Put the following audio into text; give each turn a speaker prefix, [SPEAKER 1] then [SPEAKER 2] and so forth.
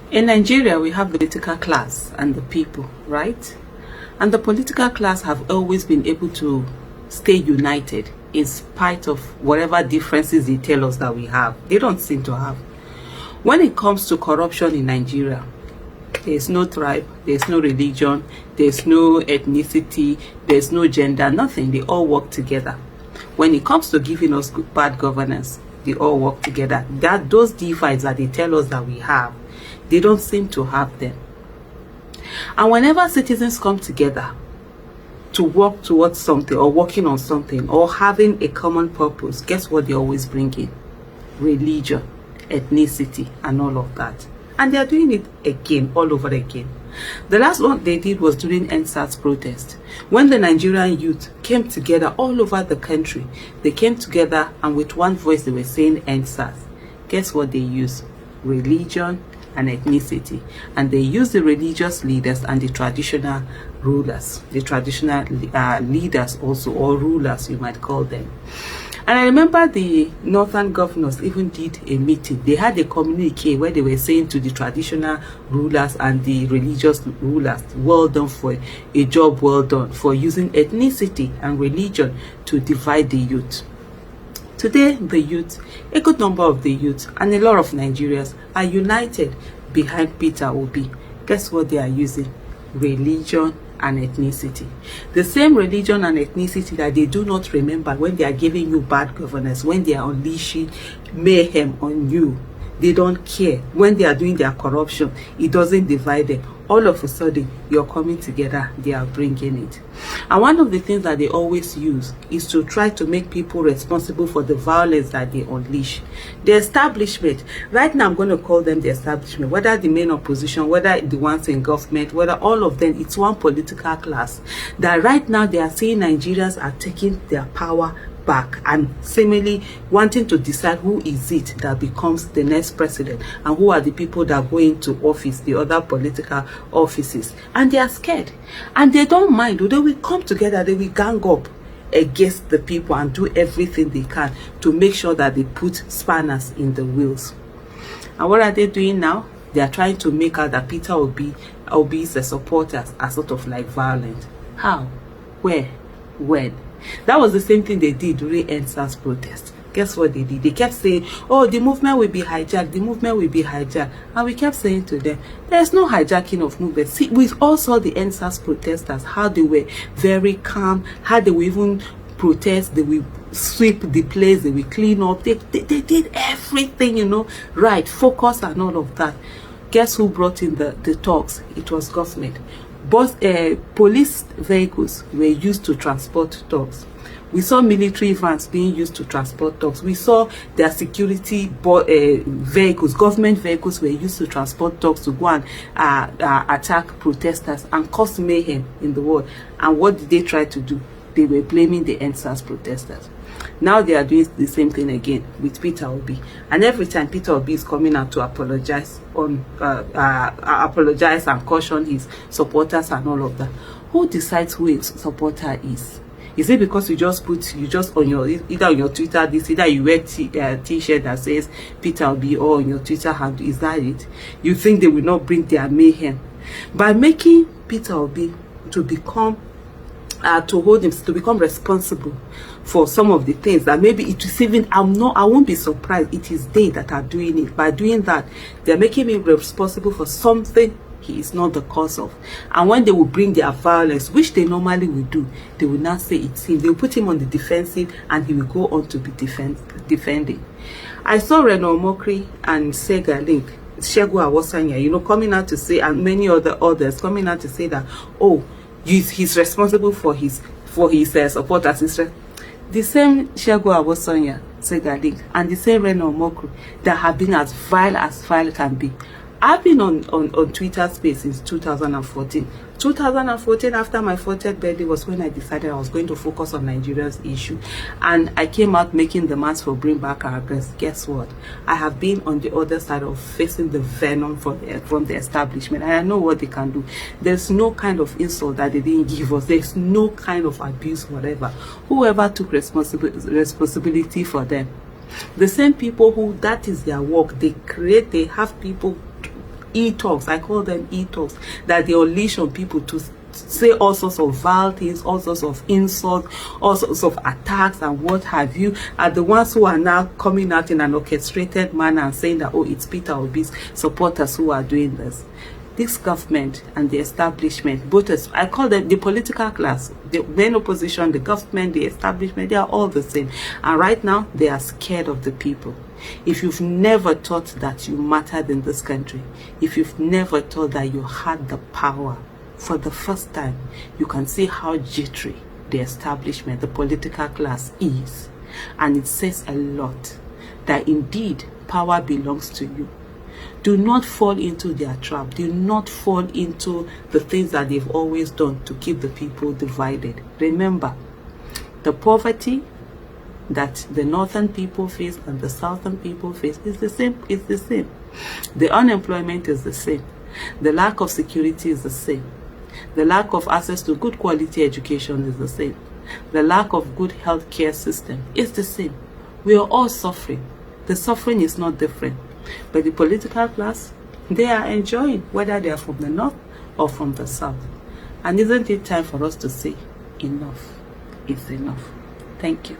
[SPEAKER 1] In Nigeria, we have the political class and the people, right? And the political class have always been able to stay united in spite of whatever differences they tell us that we have. They don't seem to have. When it comes to corruption in Nigeria, there's no tribe, there's no religion, there's no ethnicity, there's no gender, nothing. They all work together. When it comes to giving us good, bad governance, they all work together. Those divides that they tell us that we have, they don't seem to have them. And whenever citizens come together to work towards something or working on something or having a common purpose, guess what they always bring in? Religion, ethnicity, and all of that. And they are doing it again, all over again. The last one they did was during EndSARS protest. When the Nigerian youth came together all over the country, they came together and with one voice they were saying EndSARS. Guess what they used? Religion and ethnicity. And they used the religious leaders and the traditional rulers, the traditional leaders also, or rulers you might call them. And I remember the northern governors even did a meeting. They had a communique where they were saying to the traditional rulers and the religious rulers, well done for a job well done for using ethnicity and religion to divide the youth. Today, the youth, a good number of the youth and a lot of Nigerians are united behind Peter Obi. Guess what they are using? Religion and ethnicity. The same religion and ethnicity that they do not remember when they are giving you bad governance, when they are unleashing mayhem on you. They don't care. When they are doing their corruption, it doesn't divide them. All of a sudden, you're coming together, they are bringing it. And one of the things that they always use is to try to make people responsible for the violence that they unleash. The establishment, right now I'm going to call them the establishment, whether the main opposition, whether the ones in government, whether all of them, it's one political class. That right now they are saying Nigerians are taking their power back and seemingly wanting to decide who is it that becomes the next president and who are the people that go into office, the other political offices. And they are scared and they don't mind. They will come together, they will gang up against the people and do everything they can to make sure that they put spanners in the wheels. And what are they doing now? They are trying to make out that Peter Obi's supporters are sort of like violent. How? Where? When? That was the same thing they did during EndSARS protest. Guess what they did? They kept saying, oh, the movement will be hijacked, the movement will be hijacked. And we kept saying to them, there's no hijacking of movement. See, we all saw the EndSARS protesters, how they were very calm, how they will even protest, they will sweep the place, they will clean up. They did everything, you know, right, focus and all of that. Guess who brought in the talks? It was government. Both police vehicles were used to transport dogs. We saw military vans being used to transport dogs. We saw their security vehicles, government vehicles were used to transport dogs to go and attack protesters and cause mayhem in the world. And what did they try to do? They were blaming the EndSARS protesters. Now they are doing the same thing again with Peter Obi. And every time Peter Obi is coming out to apologize and caution his supporters and all of that, who decides who a supporter is? Is it because you just on your, either on your Twitter, either you wear t-shirt that says Peter Obi or on your Twitter handle, is that it? You think they will not bring their mayhem? By making Peter Obi to become to become responsible for some of the things that maybe it is even, I won't be surprised it is they that are doing it. By doing that, they're making him responsible for something he is not the cause of. And when they will bring their violence, which they normally will do, they will not say it's him. They will put him on the defensive and he will go on to be defending. I saw Reno Mokri and Sega Link, Shegu Awosanya, you know, coming out to say, and many others coming out to say that, oh, he's responsible for his supporters. The same Shegu Awosanya, Sega Link, and the same Reno Mokri that have been as vile can be. I've been on Twitter space since 2014. 2014, after my 40th birthday, was when I decided I was going to focus on Nigeria's issue. And I came out making demands for bring back our girls. Guess what? I have been on the other side of facing the venom from the establishment. And I know what they can do. There's no kind of insult that they didn't give us. There's no kind of abuse, whatever. Whoever took responsibility for them. The same people who, that is their work. They have people e-talks, I call them e-talks, that they unleash on people to say all sorts of vile things, all sorts of insults, all sorts of attacks and what have you, are the ones who are now coming out in an orchestrated manner and saying that, oh, it's Peter Obi's supporters who are doing this. This government and the establishment, both as I call them the political class, the main opposition, the government, the establishment, they are all the same. And right now, they are scared of the people. If you've never thought that you mattered in this country, if you've never thought that you had the power, for the first time, you can see how jittery the establishment, the political class is. And it says a lot that indeed power belongs to you. Do not fall into their trap. Do not fall into the things that they've always done to keep the people divided. Remember, the poverty that the northern people face and the southern people face is the same. It's the same. The unemployment is the same. The lack of security is the same. The lack of access to good quality education is the same. The lack of good healthcare system is the same. We are all suffering. The suffering is not different. But the political class, they are enjoying, whether they are from the north or from the south. And isn't it time for us to say enough is enough? Thank you.